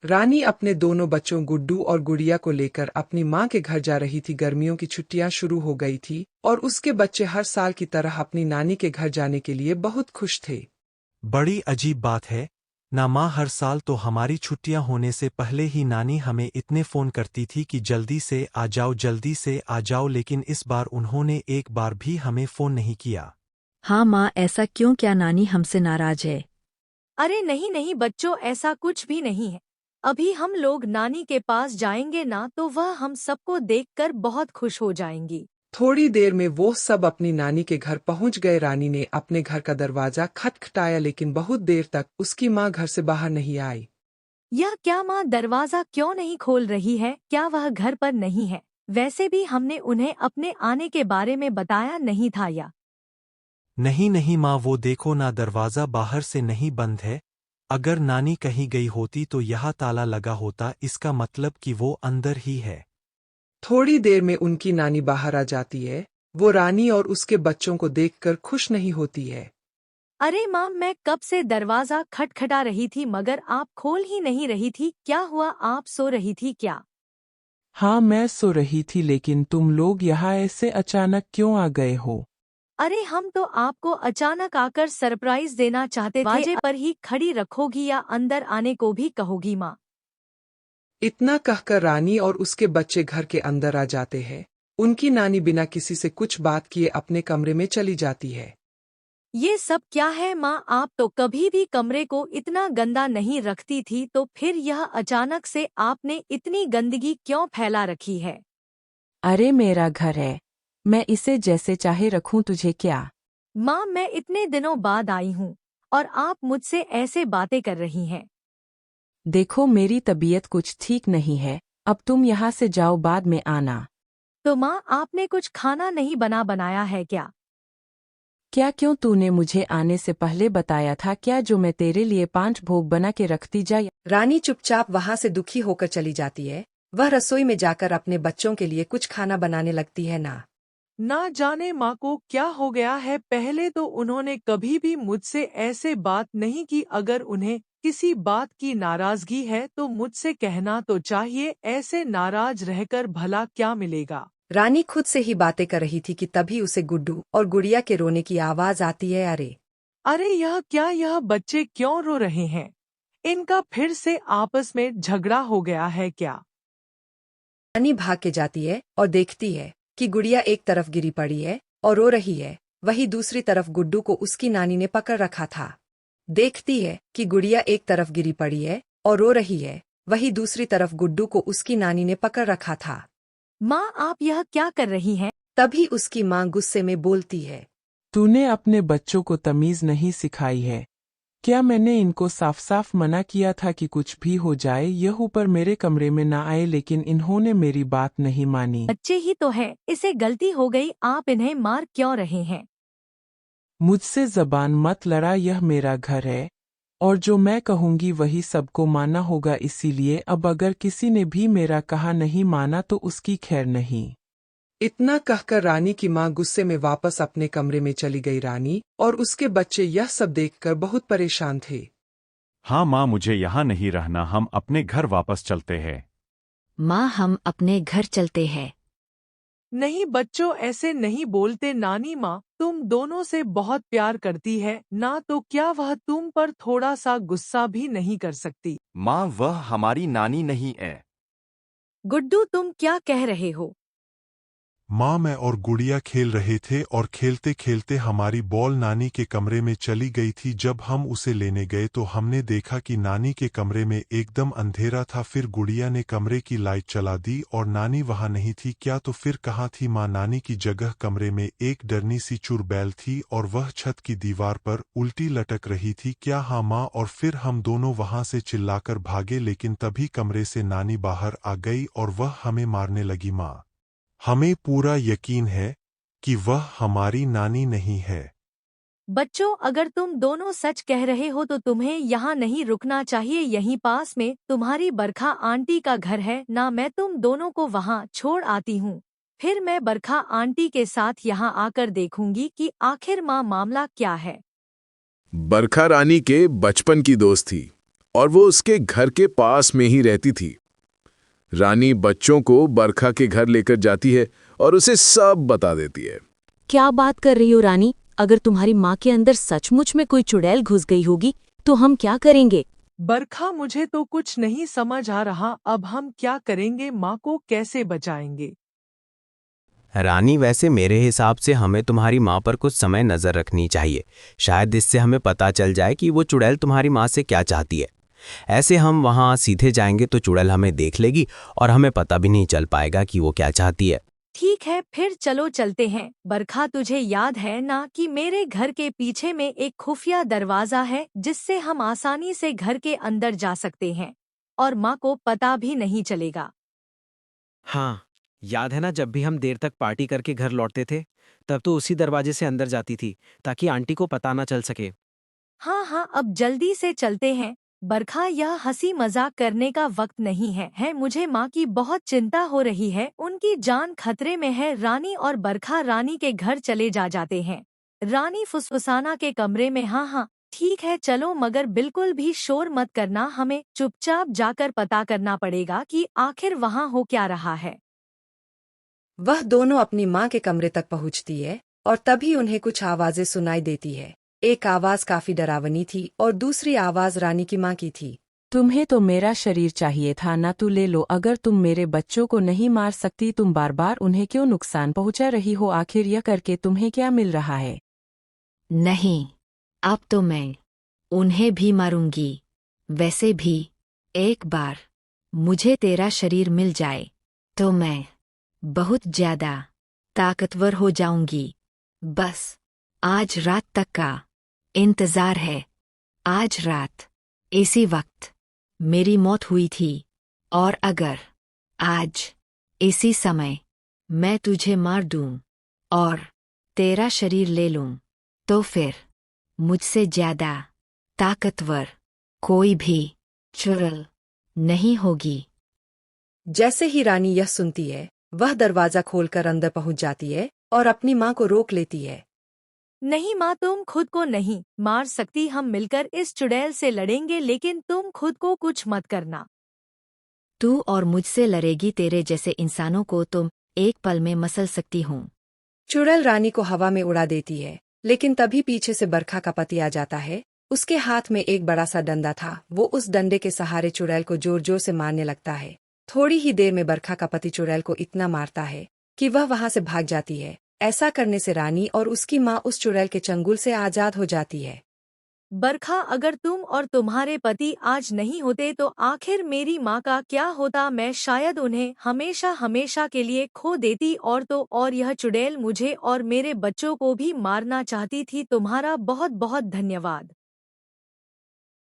रानी अपने दोनों बच्चों गुड्डू और गुड़िया को लेकर अपनी माँ के घर जा रही थी। गर्मियों की छुट्टियां शुरू हो गई थी और उसके बच्चे हर साल की तरह अपनी नानी के घर जाने के लिए बहुत खुश थे। बड़ी अजीब बात है ना माँ, हर साल तो हमारी छुट्टियां होने से पहले ही नानी हमें इतने फ़ोन करती थी कि जल्दी से आ जाओ, जल्दी से आ जाओ, लेकिन इस बार उन्होंने एक बार भी हमें फ़ोन नहीं किया। हाँ माँ, ऐसा क्यों? क्या नानी हमसे नाराज है? अरे नहीं नहीं बच्चों, ऐसा कुछ भी नहीं है। अभी हम लोग नानी के पास जाएंगे ना, तो वह हम सबको देखकर बहुत खुश हो जाएंगी। थोड़ी देर में वो सब अपनी नानी के घर पहुंच गए। रानी ने अपने घर का दरवाजा खटखटाया, लेकिन बहुत देर तक उसकी माँ घर से बाहर नहीं आई। यह क्या माँ, दरवाजा क्यों नहीं खोल रही है? क्या वह घर पर नहीं है? वैसे भी हमने उन्हें अपने आने के बारे में बताया नहीं था या? नहीं नहीं माँ, वो देखो ना, दरवाज़ा बाहर से नहीं बंद है। अगर नानी कहीं गई होती तो यह ताला लगा होता, इसका मतलब कि वो अंदर ही है। थोड़ी देर में उनकी नानी बाहर आ जाती है। वो रानी और उसके बच्चों को देखकर खुश नहीं होती है। अरे माँ, मैं कब से दरवाजा खटखटा रही थी मगर आप खोल ही नहीं रही थी। क्या हुआ, आप सो रही थी क्या? हाँ, मैं सो रही थी, लेकिन तुम लोग यहाँ ऐसे अचानक क्यों आ गए हो? अरे हम तो आपको अचानक आकर सरप्राइज देना चाहते थे। दरवाजे पर ही खड़ी रखोगी या अंदर आने को भी कहोगी माँ? इतना कहकर रानी और उसके बच्चे घर के अंदर आ जाते हैं। उनकी नानी बिना किसी से कुछ बात किए अपने कमरे में चली जाती है। ये सब क्या है माँ? आप तो कभी भी कमरे को इतना गंदा नहीं रखती थी, तो फिर यह अचानक से आपने इतनी गंदगी क्यों फैला रखी है? अरे मेरा घर है, मैं इसे जैसे चाहे रखूं, तुझे क्या? माँ, मैं इतने दिनों बाद आई हूँ और आप मुझसे ऐसे बातें कर रही हैं। देखो, मेरी तबीयत कुछ ठीक नहीं है, अब तुम यहाँ से जाओ, बाद में आना। तो माँ, आपने कुछ खाना नहीं बनाया है क्या? क्या क्यों? तूने मुझे आने से पहले बताया था क्या, जो मैं तेरे लिए 5 भोग बना के रखती जाए? रानी चुपचाप वहां से दुखी होकर चली जाती है। वह रसोई में जाकर अपने बच्चों के लिए कुछ खाना बनाने लगती है। ना जाने माँ को क्या हो गया है, पहले तो उन्होंने कभी भी मुझसे ऐसे बात नहीं की। अगर उन्हें किसी बात की नाराजगी है तो मुझसे कहना तो चाहिए, ऐसे नाराज रहकर भला क्या मिलेगा। रानी खुद से ही बातें कर रही थी कि तभी उसे गुड्डू और गुड़िया के रोने की आवाज आती है। अरे अरे यह क्या, यह बच्चे क्यों रो रहे हैं? इनका फिर से आपस में झगड़ा हो गया है क्या? रानी भाग के जाती है और देखती है कि गुड़िया एक तरफ गिरी पड़ी है और रो रही है। वहीं दूसरी तरफ गुड्डू को उसकी नानी ने पकड़ रखा था। देखती है कि गुड़िया एक तरफ गिरी पड़ी है और रो रही है। वहीं दूसरी तरफ गुड्डू को उसकी नानी ने पकड़ रखा था। माँ, आप यह क्या कर रही हैं? तभी उसकी माँ गुस्से में बोलती है, तूने अपने बच्चों को तमीज नहीं सिखाई है क्या? मैंने इनको साफ साफ मना किया था कि कुछ भी हो जाए यह ऊपर मेरे कमरे में ना आए, लेकिन इन्होंने मेरी बात नहीं मानी। बच्चे ही तो है, इसे गलती हो गई, आप इन्हें मार क्यों रहे हैं? मुझसे जबान मत लड़ा, यह मेरा घर है और जो मैं कहूंगी वही सबको मानना होगा, इसीलिए अब अगर किसी ने भी मेरा कहा नहीं माना तो उसकी खैर नहीं। इतना कहकर रानी की माँ गुस्से में वापस अपने कमरे में चली गई। रानी और उसके बच्चे यह सब देखकर बहुत परेशान थे। हाँ माँ, मुझे यहाँ नहीं रहना, हम अपने घर वापस चलते हैं। माँ, हम अपने घर चलते हैं। नहीं बच्चों, ऐसे नहीं बोलते। नानी माँ तुम दोनों से बहुत प्यार करती है ना, तो क्या वह तुम पर थोड़ा सा गुस्सा भी नहीं कर सकती? माँ, वह हमारी नानी नहीं है। गुड्डू, तुम क्या कह रहे हो? माँ, मैं और गुड़िया खेल रहे थे और खेलते खेलते हमारी बॉल नानी के कमरे में चली गई थी। जब हम उसे लेने गए तो हमने देखा कि नानी के कमरे में एकदम अंधेरा था। फिर गुड़िया ने कमरे की लाइट चला दी और नानी वहाँ नहीं थी। क्या तो फिर कहाँ थी माँ? नानी की जगह कमरे में एक डरनी सी चुड़ैल थी और वह छत की दीवार पर उल्टी लटक रही थी। क्या? हाँ माँ। और फिर हम दोनों वहाँ से चिल्लाकर भागे, लेकिन तभी कमरे से नानी बाहर आ गई और वह हमें मारने लगी। माँ, हमें पूरा यकीन है कि वह हमारी नानी नहीं है। बच्चों, अगर तुम दोनों सच कह रहे हो तो तुम्हें यहाँ नहीं रुकना चाहिए। यहीं पास में तुम्हारी बरखा आंटी का घर है ना, मैं तुम दोनों को वहाँ छोड़ आती हूँ। फिर मैं बरखा आंटी के साथ यहाँ आकर देखूंगी कि आखिर मामला क्या है। बरखा रानी के बचपन की दोस्त थी और वो उसके घर के पास में ही रहती थी। रानी बच्चों को बरखा के घर लेकर जाती है और उसे सब बता देती है। क्या बात कर रही हो रानी? अगर तुम्हारी माँ के अंदर सचमुच में कोई चुड़ैल घुस गई होगी तो हम क्या करेंगे? बरखा, मुझे तो कुछ नहीं समझ आ रहा। अब हम क्या करेंगे? माँ को कैसे बचाएंगे? रानी, वैसे मेरे हिसाब से हमें तुम्हारी माँ पर कुछ समय नजर रखनी चाहिए। शायद इससे हमें पता चल जाए कि वो चुड़ैल तुम्हारी माँ से क्या चाहती है। ऐसे हम वहाँ सीधे जाएंगे तो चुड़ैल हमें देख लेगी और हमें पता भी नहीं चल पाएगा कि वो क्या चाहती है। ठीक है, फिर चलो चलते हैं। बरखा, तुझे याद है ना कि मेरे घर के पीछे में एक खुफिया दरवाजा है जिससे हम आसानी से घर के अंदर जा सकते हैं और माँ को पता भी नहीं चलेगा। हाँ, याद है ना, जब भी हम देर तक पार्टी करके घर लौटते थे तब तो उसी दरवाजे से अंदर जाती थी ताकि आंटी को पता ना चल सके। हाँ, अब जल्दी से चलते हैं। बरखा, यह हंसी मजाक करने का वक्त नहीं है। मुझे माँ की बहुत चिंता हो रही है, उनकी जान खतरे में है। रानी और बरखा रानी के घर चले जाते हैं। रानी फुसफुसाना के कमरे में, हाँ ठीक है चलो, मगर बिल्कुल भी शोर मत करना। हमें चुपचाप जाकर पता करना पड़ेगा कि आखिर वहाँ हो क्या रहा है। वह दोनों अपनी माँ के कमरे तक पहुँचती है और तभी उन्हें कुछ आवाजें सुनाई देती है। एक आवाज काफी डरावनी थी और दूसरी आवाज रानी की माँ की थी। तुम्हें तो मेरा शरीर चाहिए था ना, तू ले लो। अगर तुम मेरे बच्चों को नहीं मार सकती, तुम बार बार उन्हें क्यों नुकसान पहुंचा रही हो? आखिर यह करके तुम्हें क्या मिल रहा है? नहीं, अब तो मैं उन्हें भी मारूंगी। वैसे भी एक बार मुझे तेरा शरीर मिल जाए तो मैं बहुत ज्यादा ताकतवर हो जाऊंगी। बस आज रात तक का इंतजार है। आज रात इसी वक्त मेरी मौत हुई थी और अगर आज इसी समय मैं तुझे मार दूं और तेरा शरीर ले लूं तो फिर मुझसे ज्यादा ताकतवर कोई भी चुड़ैल नहीं होगी। जैसे ही रानी यह सुनती है, वह दरवाजा खोलकर अंदर पहुंच जाती है और अपनी माँ को रोक लेती है। नहीं माँ, तुम खुद को नहीं मार सकती। हम मिलकर इस चुड़ैल से लड़ेंगे, लेकिन तुम खुद को कुछ मत करना। तू और मुझसे लड़ेगी? तेरे जैसे इंसानों को तुम एक पल में मसल सकती हूँ। चुड़ैल रानी को हवा में उड़ा देती है, लेकिन तभी पीछे से बरखा का पति आ जाता है। उसके हाथ में एक बड़ा सा डंडा था। वो उस डंडे के सहारे चुड़ैल को जोर जोर से मारने लगता है। थोड़ी ही देर में बरखा का पति चुड़ैल को इतना मारता है कि वह वहां से भाग जाती है। ऐसा करने से रानी और उसकी माँ उस चुड़ैल के चंगुल से आजाद हो जाती है। बरखा, अगर तुम और तुम्हारे पति आज नहीं होते तो आखिर मेरी माँ का क्या होता? मैं शायद उन्हें हमेशा हमेशा के लिए खो देती। और यह चुड़ैल मुझे और मेरे बच्चों को भी मारना चाहती थी। तुम्हारा बहुत बहुत धन्यवाद।